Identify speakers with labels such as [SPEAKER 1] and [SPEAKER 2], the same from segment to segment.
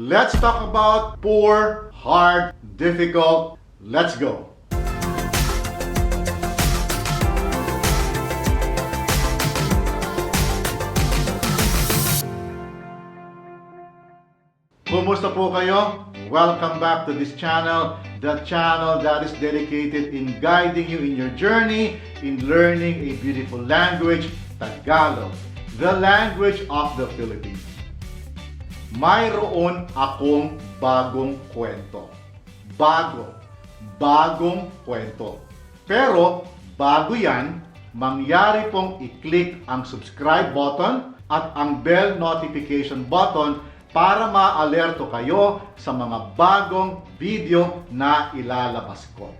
[SPEAKER 1] Let's talk about poor, hard, difficult. Let's go. Kumusta po kayo? Welcome back to this channel, the channel that is dedicated in guiding you in your journey in learning a beautiful language, Tagalog, the language of the Philippines. Mayroon akong bagong kwento. Bagong kwento. Pero bago yan, mangyari pong i-click ang subscribe button at ang bell notification button para ma-alerto kayo sa mga bagong video na ilalabas ko.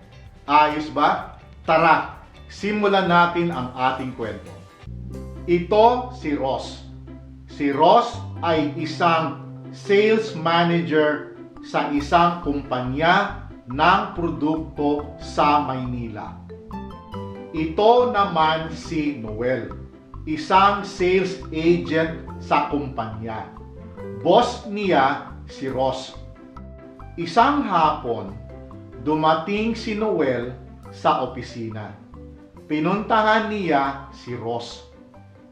[SPEAKER 1] Ayos ba? Tara, simulan natin ang ating kwento. Ito si Ross. Si Ross ay isang sales manager sa isang kumpanya ng produkto sa Maynila. Ito naman si Noel, isang sales agent sa kumpanya. Boss niya si Ross. Isang hapon, dumating si Noel sa opisina. Pinuntahan niya si Ross.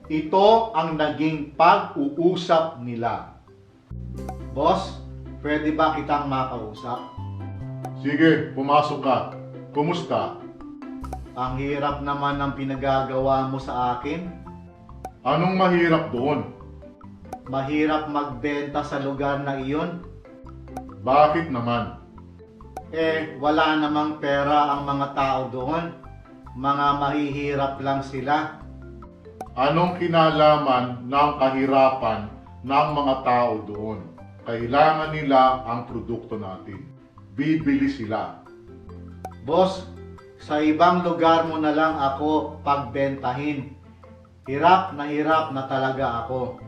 [SPEAKER 1] Ito ang naging pag-uusap nila. Boss, pwede ba kitang makausap?
[SPEAKER 2] Sige, pumasok ka. Kumusta?
[SPEAKER 1] Ang hirap naman ng pinagagawa mo sa akin.
[SPEAKER 2] Anong mahirap doon?
[SPEAKER 1] Mahirap magbenta sa lugar na iyon.
[SPEAKER 2] Bakit naman?
[SPEAKER 1] Wala namang pera ang mga tao doon. Mga mahihirap lang sila.
[SPEAKER 2] Anong kinalaman ng kahirapan ng mga tao doon? Kailangan nila ang produkto natin. Bibili sila.
[SPEAKER 1] Boss, sa ibang lugar mo na lang ako pagbentahin. Hirap na talaga ako.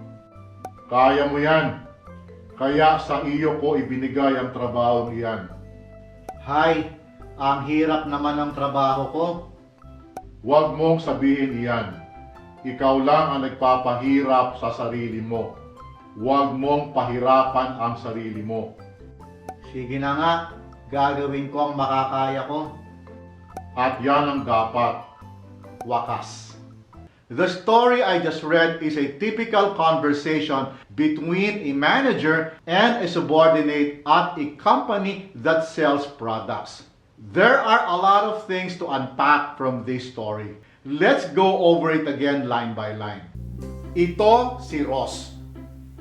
[SPEAKER 2] Kaya mo yan. Kaya sa iyo ko ibinigay ang trabaho iyan.
[SPEAKER 1] Hay, ang hirap naman ng trabaho ko.
[SPEAKER 2] Huwag mong sabihin iyan. Ikaw lang ang nagpapahirap sa sarili mo. Huwag mong pahirapan ang sarili mo.
[SPEAKER 1] Sige na nga, gagawin ko ang makakaya ko.
[SPEAKER 2] At yan ang dapat.
[SPEAKER 1] Wakas. The story I just read is a typical conversation between a manager and a subordinate at a company that sells products. There are a lot of things to unpack from this story. Let's go over it again line by line. Ito si Ross.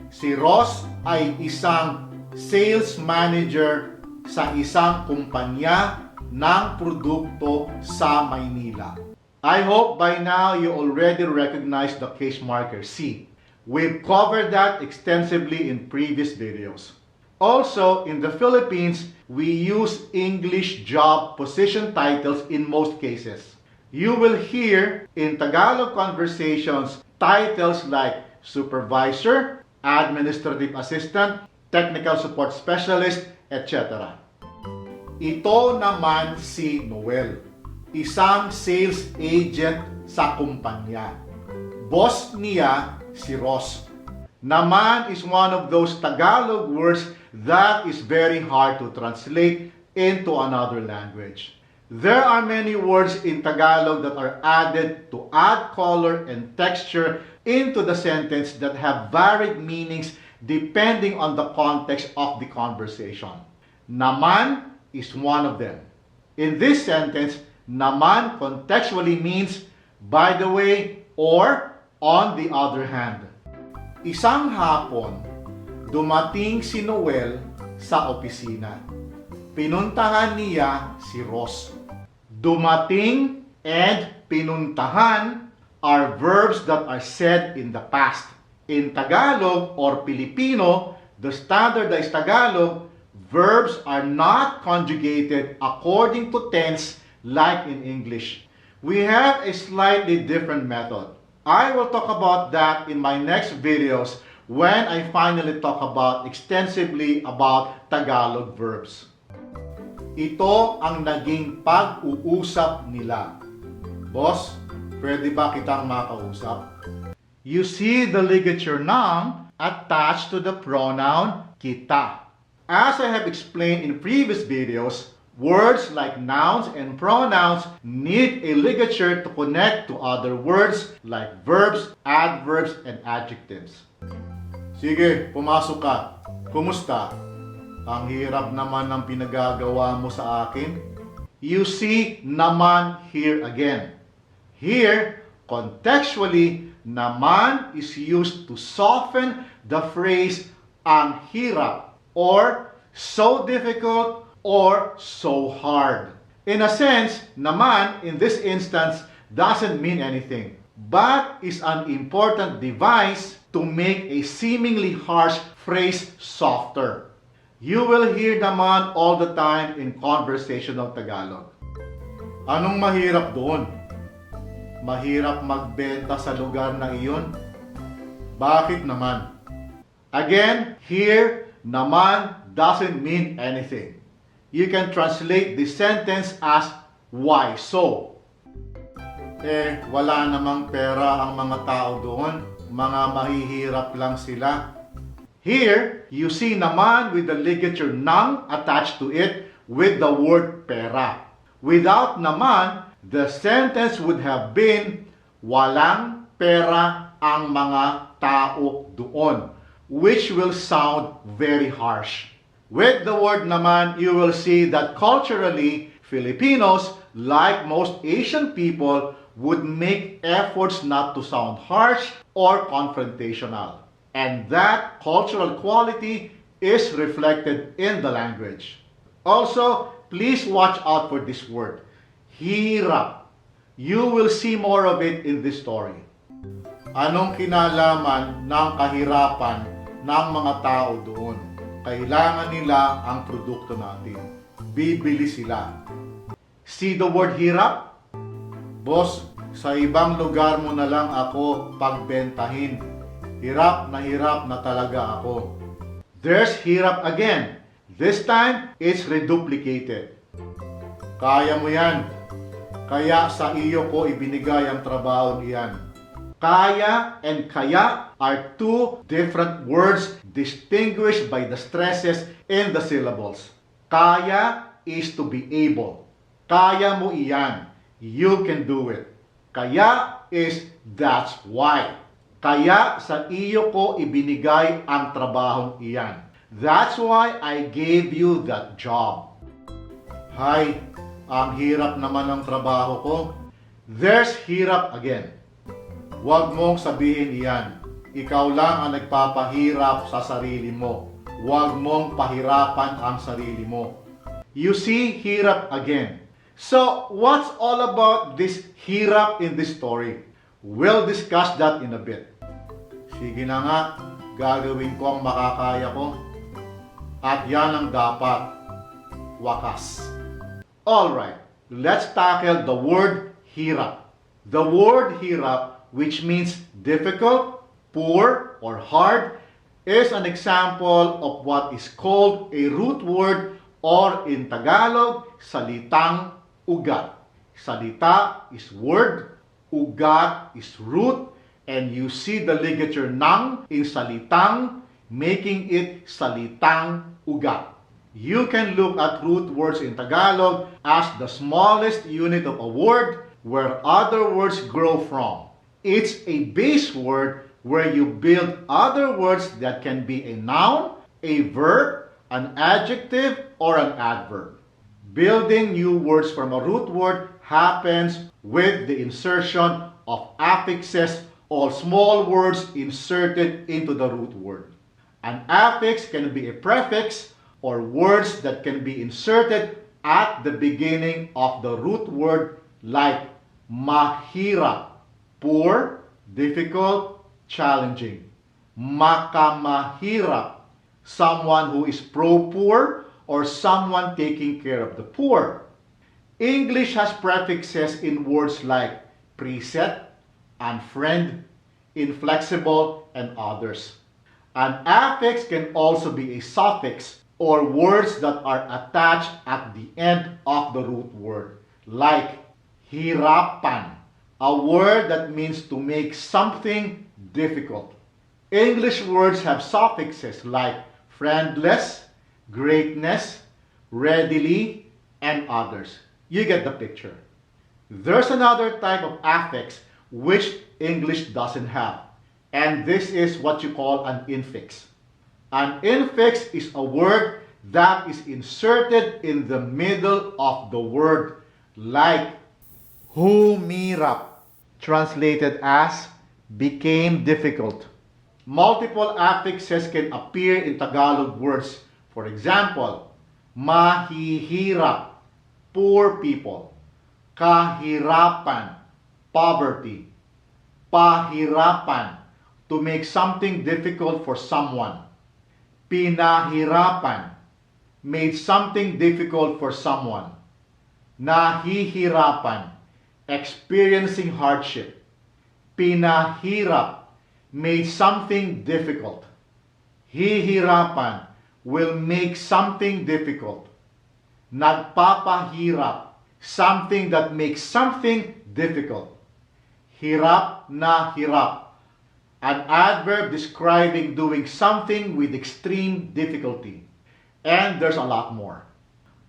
[SPEAKER 1] Si Ross ay isang sales manager sa isang kumpanya ng produkto sa Maynila. I hope by now you already recognize the case marker C. We've covered that extensively in previous videos. Also, in the Philippines, we use English job position titles in most cases. You will hear in Tagalog conversations titles like supervisor, administrative assistant, technical support specialist, etc. Ito naman si Noel, isang sales agent sa kumpanya. Boss niya si Ross. Naman is one of those Tagalog words that is very hard to translate into another language. There are many words in Tagalog that are added to add color and texture into the sentence that have varied meanings depending on the context of the conversation. Naman is one of them. In this sentence, naman contextually means by the way or on the other hand. Isang hapon, dumating si Noel sa opisina. Pinuntahan niya si Ross. Dumating and pinuntahan are verbs that are said in the past. In Tagalog or Filipino, the standardized Tagalog, verbs are not conjugated according to tense like in English. We have a slightly different method. I will talk about that in my next videos when I finally talk about extensively about Tagalog verbs. Ito ang naging pag-uusap nila. Boss, pwede ba kitang makausap? You see the ligature ng attached to the pronoun kita. As I have explained in previous videos, words like nouns and pronouns need a ligature to connect to other words like verbs, adverbs, and adjectives.
[SPEAKER 2] Sige, pumasok ka. Kumusta? Ang hirap naman ng pinagagawa mo sa akin.
[SPEAKER 1] You see naman here again. Here, contextually, naman is used to soften the phrase ang hirap or so difficult or so hard. In a sense, naman in this instance doesn't mean anything, but is an important device to make a seemingly harsh phrase softer. You will hear naman all the time in conversational Tagalog.
[SPEAKER 2] Anong mahirap doon?
[SPEAKER 1] Mahirap magbenta sa lugar na iyon.
[SPEAKER 2] Bakit naman?
[SPEAKER 1] Again, here, naman doesn't mean anything. You can translate this sentence as, why so?
[SPEAKER 2] Wala namang pera ang mga tao doon. Mga mahihirap lang sila.
[SPEAKER 1] Here, you see naman with the ligature nang attached to it with the word pera. Without naman, the sentence would have been, walang pera ang mga tao doon, which will sound very harsh. With the word naman, you will see that culturally, Filipinos, like most Asian people, would make efforts not to sound harsh or confrontational. And that cultural quality is reflected in the language. Also, please watch out for this word, HIRAP. You will see more of it in this story.
[SPEAKER 2] Anong kinalaman ng kahirapan ng mga tao doon? Kailangan nila ang produkto natin. Bibili sila.
[SPEAKER 1] See the word HIRAP?
[SPEAKER 2] Boss, sa ibang lugar mo na lang ako pagbentahin. Hirap na talaga ako.
[SPEAKER 1] There's HIRAP again. This time, it's reduplicated.
[SPEAKER 2] Kaya mo yan. Kaya sa iyo ko ibinigay ang trabaho iyan.
[SPEAKER 1] Kaya and kaya are two different words distinguished by the stresses in the syllables. Kaya is to be able. Kaya mo iyan. You can do it. Kaya is that's why. Kaya sa iyo ko ibinigay ang trabahong iyan. That's why I gave you that job.
[SPEAKER 2] Hay, ang hirap naman ng trabaho ko.
[SPEAKER 1] There's HIRAP again.
[SPEAKER 2] Huwag mong sabihin iyan. Ikaw lang ang nagpapahirap sa sarili mo. Huwag mong pahirapan ang sarili mo.
[SPEAKER 1] You see HIRAP again. So, what's all about this HIRAP in this story? We'll discuss that in a bit.
[SPEAKER 2] Sige na nga, gagawin ko ang makakaya ko. At yan ang dapat. Wakas.
[SPEAKER 1] Alright, let's tackle the word HIRAP. The word HIRAP, which means difficult, poor, or hard, is an example of what is called a root word or in Tagalog, salitang ugat. Salita is word, ugat is root, and you see the ligature nang in salitang, making it salitang ugat. You can look at root words in Tagalog as the smallest unit of a word where other words grow from. It's a base word where you build other words that can be a noun, a verb, an adjective, or an adverb. Building new words from a root word happens with the insertion of affixes, or small words inserted into the root word. An affix can be a prefix or words that can be inserted at the beginning of the root word like mahirap, poor, difficult, challenging. Makamahirap, someone who is pro-poor or someone taking care of the poor. English has prefixes in words like preset, unfriend, inflexible, and others. An affix can also be a suffix or words that are attached at the end of the root word, like hirapan, a word that means to make something difficult. English words have suffixes like friendless, greatness, readily, and others. You get the picture. There's another type of affix which English doesn't have, and this is what you call an infix. An infix is a word that is inserted in the middle of the word, like HIRAP, translated as became difficult. Multiple affixes can appear in Tagalog words. For example, Mahihirap, poor people. Kahirapan, poverty. Pahirapan, to make something difficult for someone. Pinahirapan, made something difficult for someone. Nahihirapan, experiencing hardship. Pinahirap, made something difficult. Hihirapan, will make something difficult. Nagpapahirap, something that makes something difficult. Hirap na hirap, an adverb describing doing something with extreme difficulty. And there's a lot more.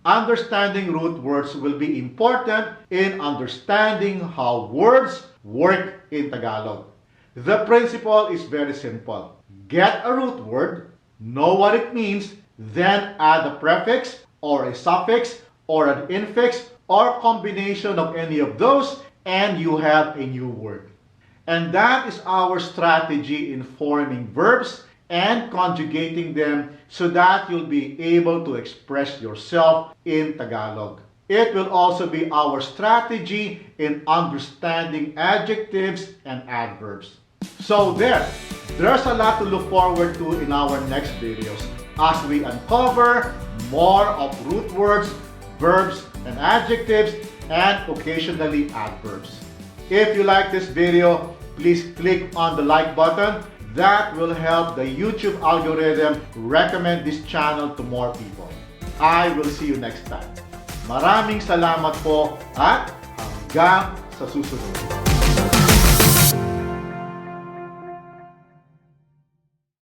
[SPEAKER 1] Understanding root words will be important in understanding how words work in Tagalog. The principle is very simple. Get a root word, know what it means, then add a prefix or a suffix or an infix or combination of any of those, and you have a new word. And that is our strategy in forming verbs and conjugating them so that you'll be able to express yourself in Tagalog. It will also be our strategy in understanding adjectives and adverbs. So there's a lot to look forward to in our next videos as we uncover more of root words, verbs, and adjectives, and occasionally adverbs. If you like this video, please click on the like button. That will help the YouTube algorithm recommend this channel to more people. I will see you next time. Maraming salamat po at hanggang sa susunod.